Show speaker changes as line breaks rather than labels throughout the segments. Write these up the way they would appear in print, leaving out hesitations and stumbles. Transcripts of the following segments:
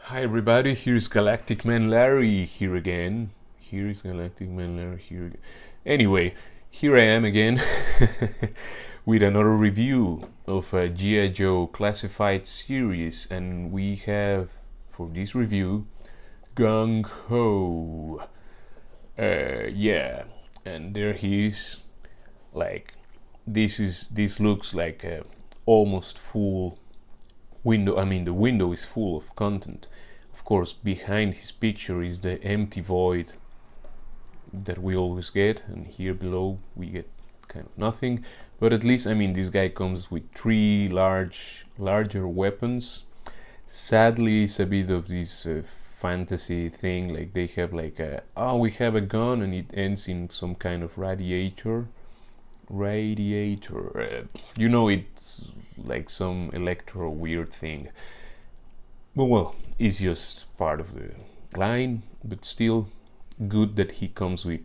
Hi everybody, here's Galactic Man Larry here again. Here's Galactic Man Larry here again. Anyway, here I am again with another review of a G.I. Joe Classified series, and we have for this review Gung Ho. Yeah, and there he is. Like this looks like a almost full window. I mean, the window is full of content. Of course, behind his picture is the empty void that we always get, and here below we get kind of nothing. But at least, I mean, this guy comes with three larger weapons. Sadly, it's a bit of this fantasy thing. Like they have like we have a gun, and it ends in some kind of radiator. It's like some electro weird thing. But well, it's just part of the line, but still good that he comes with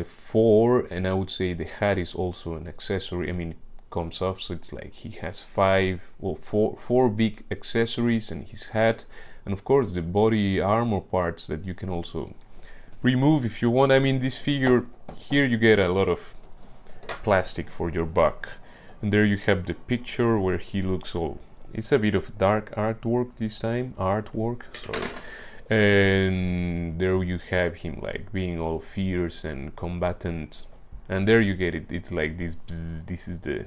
four, and I would say the hat is also an accessory. I mean, it comes off, so it's like he has four big accessories and his hat, and of course the body armor parts that you can also remove if you want. I mean, this figure here, you get a lot of plastic for your buck, and there you have the picture where he looks all, it's a bit of dark artwork this time, sorry, and there you have him like being all fierce and combatant, and there you get it, it's like this bzz, this is the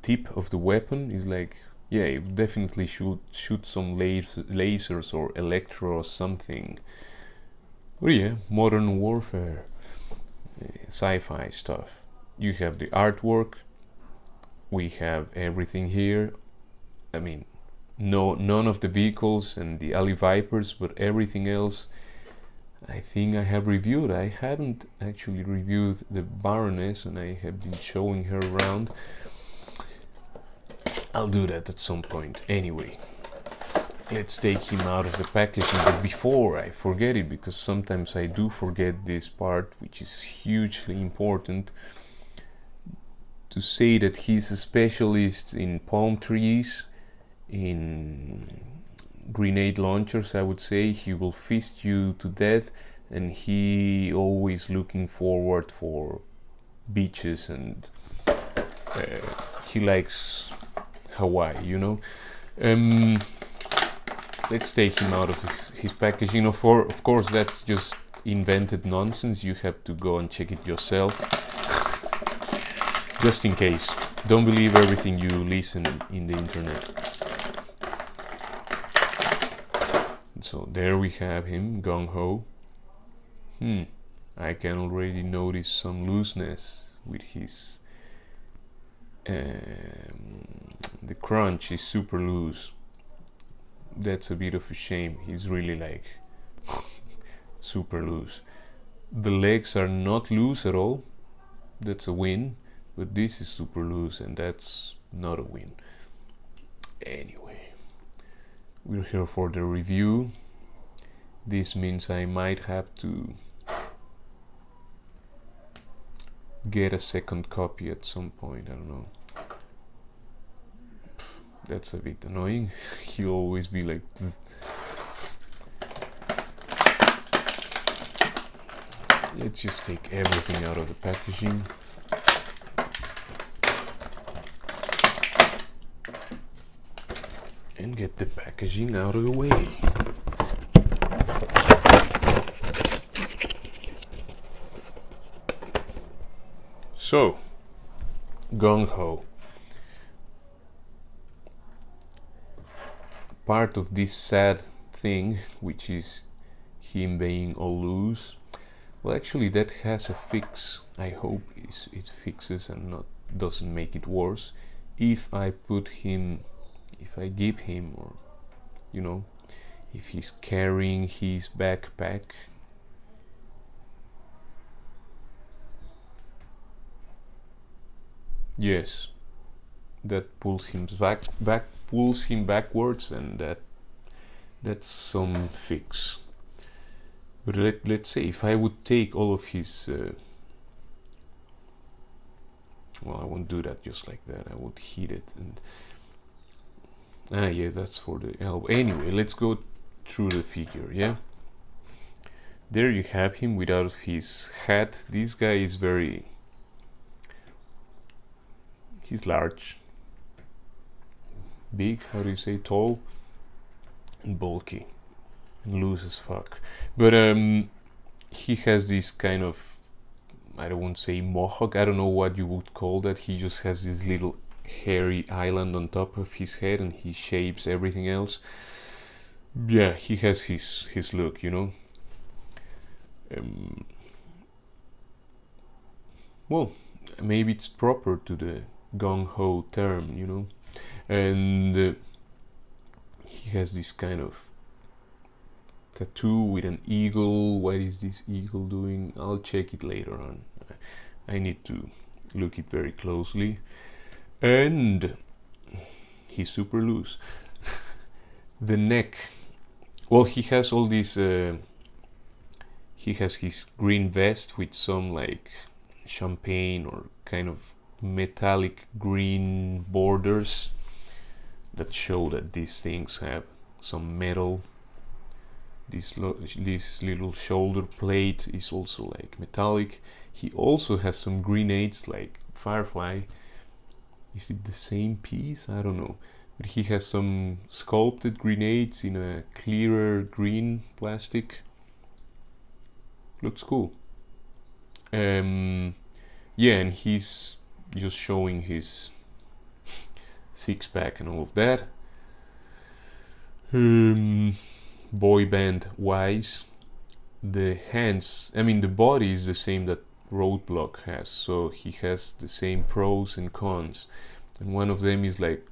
tip of the weapon is like, yeah, you definitely should shoot some lasers or electro or something. Oh yeah, modern warfare, sci-fi stuff. You have the artwork. We have everything here. I mean, none of the vehicles and the alley vipers, but everything else I think I have reviewed. I haven't actually reviewed the Baroness, and I have been showing her around. I'll do that at some point. Anyway, let's take him out of the packaging, but before I forget it, because sometimes I do forget this part, which is hugely important, to say that he's a specialist in palm trees, in grenade launchers. I would say he will fist you to death, and he always looking forward for beaches, and he likes Hawaii, you know. Let's take him out of his packaging. Of course, that's just invented nonsense. You have to go and check it yourself. Just in case. Don't believe everything you listen in the internet. So there we have him, Gung Ho. I can already notice some looseness with his... the crunch is super loose. That's a bit of a shame. He's really like super loose. The legs are not loose at all. That's a win. But this is super loose, and that's not a win. Anyway, we're here for the review. This means I might have to get a second copy at some point. I don't know. That's a bit annoying. He'll always be like... Let's just take everything out of the packaging. And get the packaging out of the way. So, Gung Ho. Part of this sad thing, which is him being all loose, well, actually that has a fix. I hope it fixes and not doesn't make it worse. If I give him, or you know, if he's carrying his backpack, yes, that pulls him pulls him backwards, and that's some fix. But let's say if I would take all of his well, I won't do that just like that. I would heat it, and Ah, yeah, that's for the elbow. Anyway, let's go through the figure, yeah? There you have him without his hat. This guy is very... he's large. Big, how do you say, tall? And bulky. And loose as fuck. But he has this kind of... I don't want to say mohawk, I don't know what you would call that. He just has this little hairy island on top of his head and he shapes everything else. Yeah, he has his look, you know. Well, maybe it's proper to the gung ho term, you know. And he has this kind of tattoo with an eagle. What is this eagle doing? I'll check it later on. I need to look it very closely. And he's super loose. The neck. Well, he has all these. He has his green vest with some like champagne or kind of metallic green borders that show that these things have some metal. This little shoulder plate is also like metallic. He also has some grenades like Firefly. Is it the same piece? I don't know. But he has some sculpted grenades in a clearer green plastic. Looks cool. Yeah, and he's just showing his six-pack and all of that. Boy band wise, the hands, I mean the body is the same that Roadblock has, so he has the same pros and cons, and one of them is like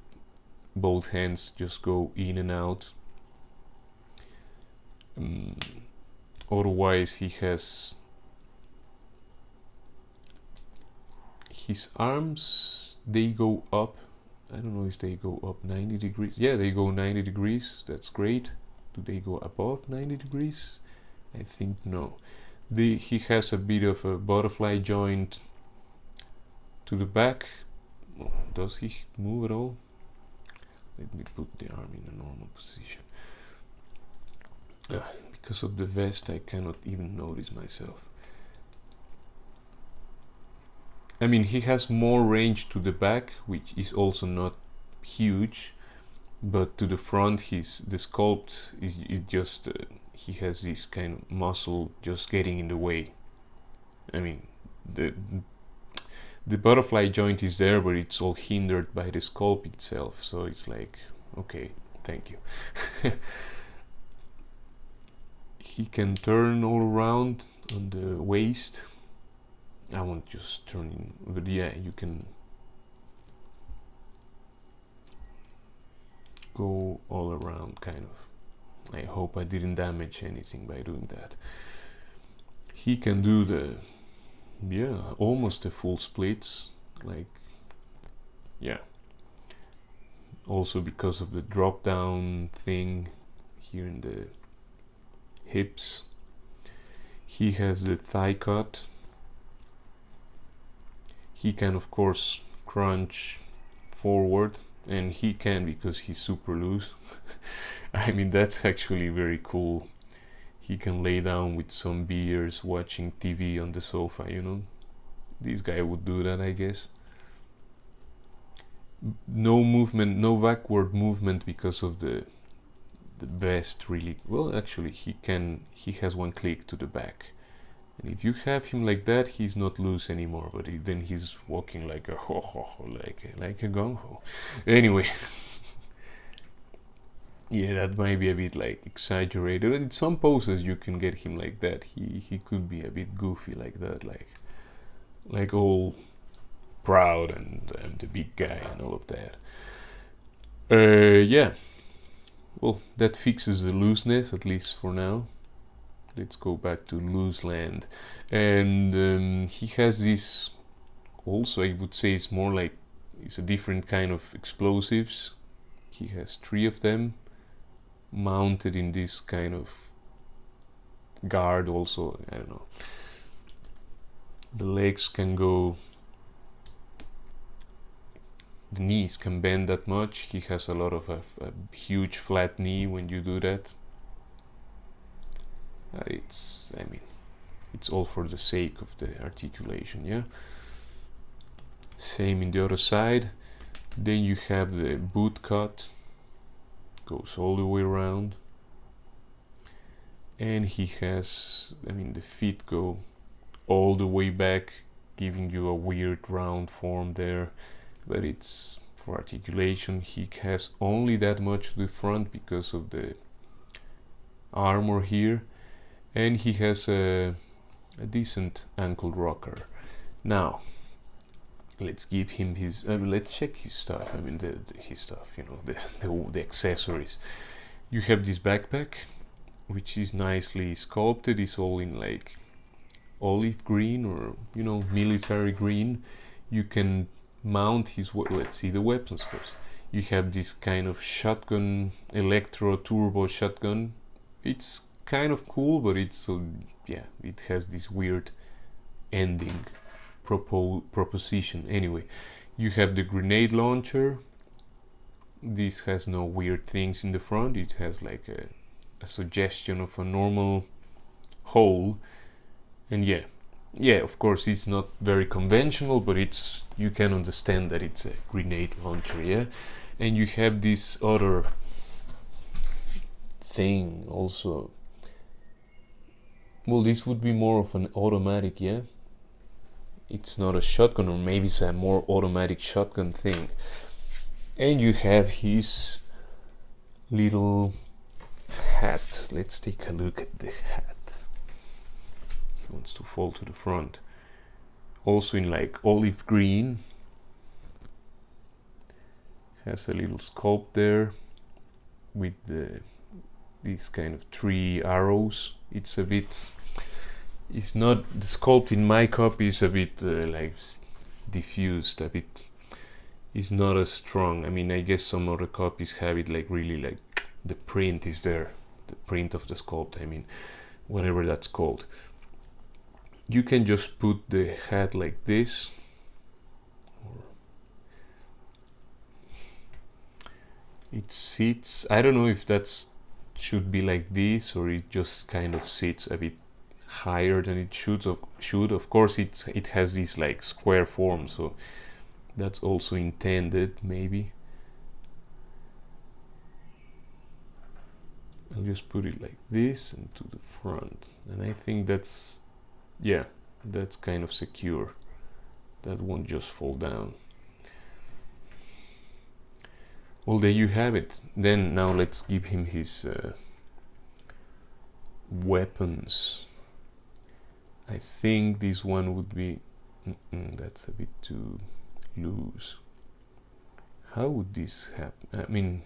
both hands just go in and out. Otherwise he has his arms, they go up. I don't know if they go up 90 degrees. Yeah, they go 90 degrees. That's great. Do they go above 90 degrees? I think no. He has a bit of a butterfly joint to the back. Oh, does he move at all? Let me put the arm in a normal position. Because of the vest, I cannot even notice myself. I mean, he has more range to the back, which is also not huge, but to the front, the sculpt is just he has this kind of muscle just getting in the way. I mean, the butterfly joint is there, but it's all hindered by the sculpt itself. So it's like, okay, thank you. He can turn all around on the waist. I won't just turn in, but yeah, you can go all around, kind of. I hope I didn't damage anything by doing that. He can do the, yeah, almost the full splits, like, yeah. Also because of the drop down thing here in the hips. He has the thigh cut. He can of course crunch forward, and he can because he's super loose. I mean, that's actually very cool. He can lay down with some beers watching TV on the sofa, you know. This guy would do that, I guess. No movement, no backward movement because of the vest, really. Well, actually he has one click to the back. And if you have him like that, he's not loose anymore, but then he's walking like a like a gung ho. Anyway, yeah, that might be a bit like exaggerated. In some poses you can get him like that. He could be a bit goofy like that, like all proud and the big guy and all of that. Yeah. Well, that fixes the looseness, at least for now. Let's go back to loose land. And he has this, also I would say it's more like, it's a different kind of explosives. He has 3 of them mounted in this kind of guard also. I don't know. The legs can go the knees can bend that much. He has a lot of a huge flat knee when you do that. I mean, it's all for the sake of the articulation, yeah. Same in the other side. Then you have the boot cut, goes all the way around, and he has, I mean, the feet go all the way back, giving you a weird round form there, but it's for articulation. He has only that much to the front because of the armor here, and he has a decent ankle rocker. Now let's give him his let's check his stuff. I mean, his stuff, you know, the accessories. You have this backpack, which is nicely sculpted. It's all in like olive green, or, you know, military green. You can mount his, let's see the weapons first. You have this kind of shotgun, electro turbo shotgun. It's kind of cool, but it's yeah, it has this weird ending proposition. Anyway, you have the grenade launcher. This has no weird things in the front. It has like a suggestion of a normal hole, and yeah, of course it's not very conventional, but it's, you can understand that it's a grenade launcher, yeah. And you have this other thing also. Well, this would be more of an automatic, yeah. It's not a shotgun, or maybe it's a more automatic shotgun thing. And you have his little hat. Let's take a look at the hat. He wants to fall to the front. Also in like olive green. Has a little sculpt there with these kind of 3 arrows. It's a bit, it's not, the sculpt in my copy is a bit like diffused, a bit, it's not as strong. I mean, I guess some other copies have it like really like the print is there, the print of the sculpt, I mean, whatever that's called. You can just put the hat like this, it sits, I don't know if that's should be like this, or it just kind of sits a bit higher than it should. Of course it has this like square form, so that's also intended, maybe. I'll just put it like this and to the front, and I think that's, yeah, that's kind of secure. That won't just fall down. Well, there you have it. Then now let's give him his weapons. I think this one would be, that's a bit too loose. How would this happen? I mean,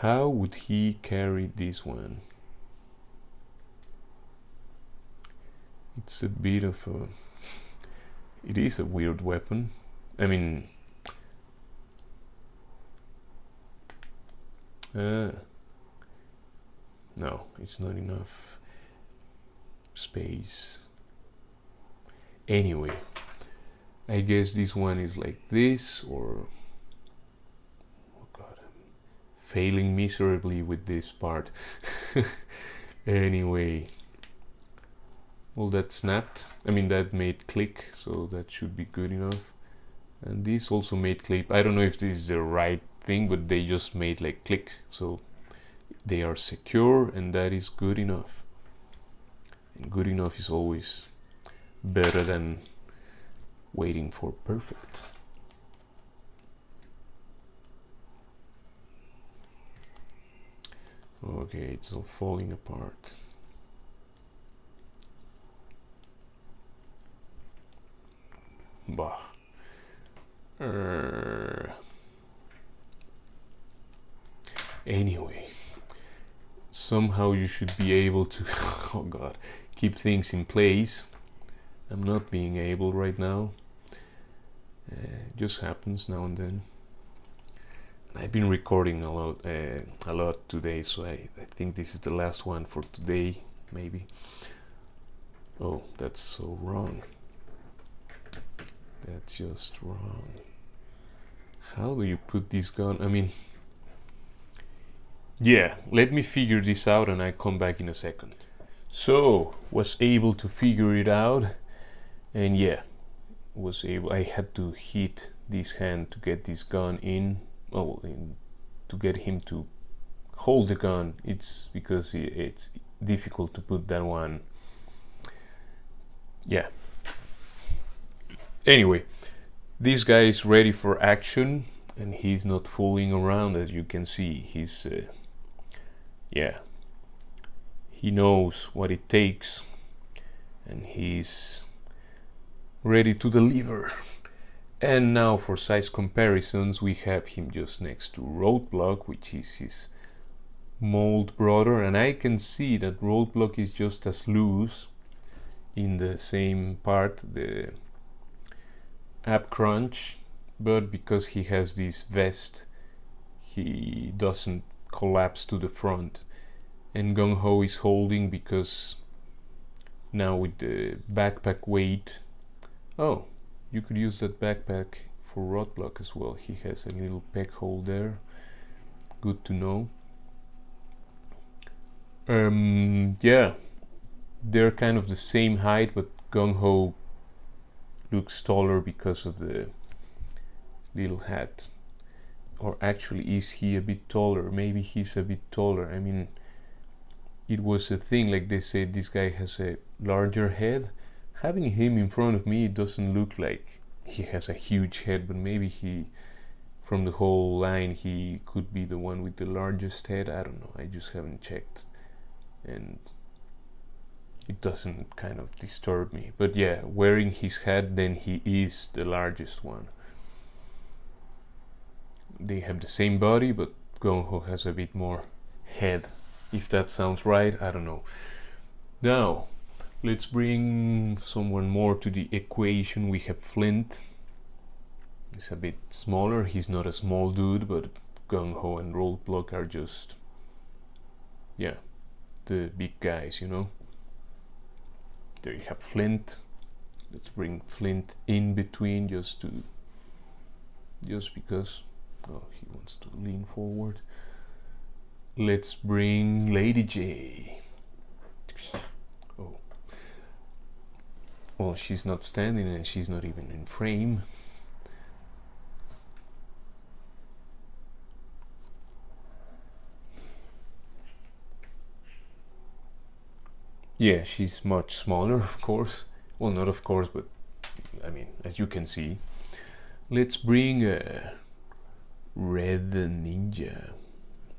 how would he carry this one? It's a bit of a, it is a weird weapon. I mean, no, it's not enough space. Anyway, I guess this one is like this, or, oh god, I'm failing miserably with this part. Anyway, well, that snapped. I mean, that made click, so that should be good enough. And this also made clip. I don't know if this is the right thing, but they just made like click, so they are secure, and that is good enough. And good enough is always better than waiting for perfect. Okay, it's all falling apart. Bah. Anyway, somehow you should be able to oh god, keep things in place. I'm not being able right now. It just happens now and then. I've been recording a lot today, so I think this is the last one for today, maybe. Oh, that's so wrong. That's just wrong. How do you put this gun? I mean, yeah, let me figure this out and I come back in a second. So, was able to figure it out, and yeah, was able. I had to hit this hand to get this gun in. Oh, to get him to hold the gun. It's because it's difficult to put that one. Yeah. Anyway, this guy is ready for action, and he's not fooling around. As you can see, he's yeah, he knows what it takes, and he's ready to deliver. And now for size comparisons, we have him just next to Roadblock, which is his mold brother, and I can see that Roadblock is just as loose in the same part, the ab crunch, but because he has this vest, he doesn't collapse to the front. And Gung Ho is holding because now with the backpack weight, oh, you could use that backpack for Roadblock as well. He has a little peg hole there. Good to know. Yeah, they're kind of the same height, but Gung Ho looks taller because of the little hat. Or actually, is he a bit taller? Maybe he's a bit taller. I mean, it was a thing, like they said, this guy has a larger head. Having him in front of me, it doesn't look like he has a huge head, but maybe he, from the whole line, he could be the one with the largest head. I don't know, I just haven't checked, and it doesn't kind of disturb me. But yeah, wearing his hat, then he is the largest one. They have the same body, but Gung Ho has a bit more head. If that sounds right, I don't know. Now, let's bring someone more to the equation. We have Flint. He's a bit smaller. He's not a small dude, but Gung Ho and Roadblock are just, yeah, the big guys, you know. There you have Flint. Let's bring Flint in between just because. Oh, he wants to lean forward. Let's bring Lady J. Oh. Well, she's not standing and she's not even in frame. Yeah, she's much smaller, of course. Well, not of course, but I mean, as you can see. Let's bring Red Ninja.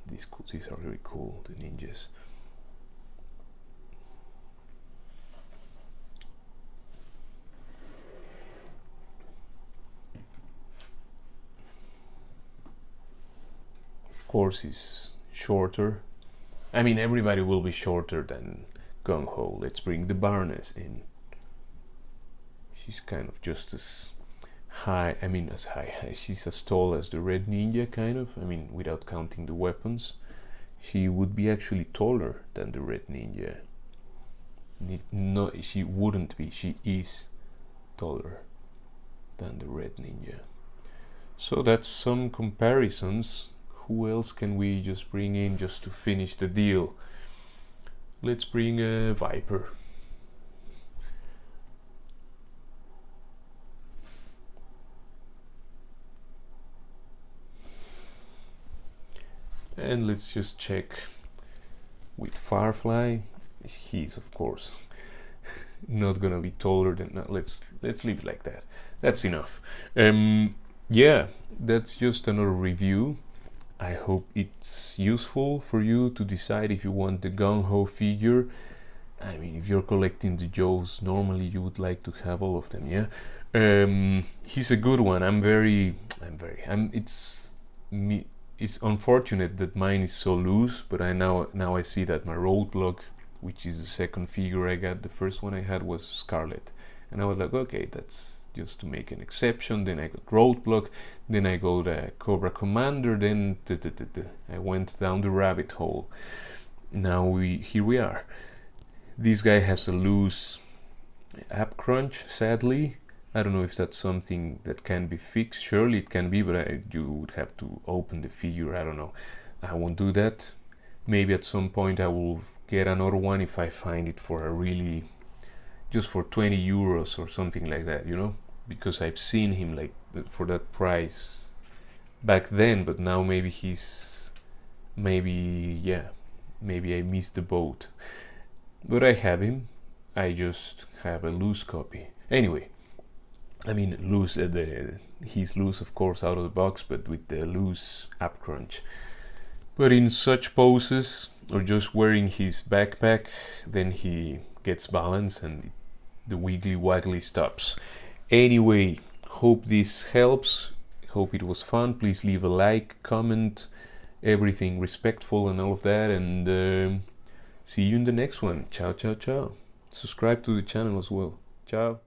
These are very cool, the ninjas. Of course, he's shorter. I mean, everybody will be shorter than Gung Ho. Let's bring the Baroness in. She's kind of just as high, I mean as high, she's as tall as the Red Ninja, kind of. I mean, without counting the weapons. She would be actually taller than the Red Ninja. No, she wouldn't be, she is taller than the Red Ninja. So that's some comparisons. Who else can we just bring in just to finish the deal? Let's bring a Viper. And let's just check with Firefly. He's of course not gonna be taller than. No, let's leave it like that. That's enough. Yeah, that's just another review. I hope it's useful for you to decide if you want the Gung Ho figure. I mean, if you're collecting the Joes, normally you would like to have all of them, yeah. He's a good one. It's unfortunate that mine is so loose, but now I see that my Roadblock, which is the second figure I got, the first one I had was Scarlet, and I was like, okay, that's just to make an exception. Then I got Roadblock, then I got Cobra Commander, then I went down the rabbit hole. Now here we are. This guy has a loose ab crunch, sadly. I don't know if that's something that can be fixed. Surely it can be, but you would have to open the figure. I don't know. I won't do that. Maybe at some point I will get another one if I find it for a really, just for 20 euros or something like that, you know, because I've seen him like for that price back then, but now maybe yeah, maybe I missed the boat. But I have him. I just have a loose copy. Anyway, I mean loose. He's loose, of course, out of the box, but with the loose app crunch. But in such poses, or just wearing his backpack, then he gets balance and the wiggly waggly stops. Anyway, hope this helps. Hope it was fun. Please leave a like, comment, everything respectful and all of that. And see you in the next one. Ciao, ciao, ciao. Subscribe to the channel as well. Ciao.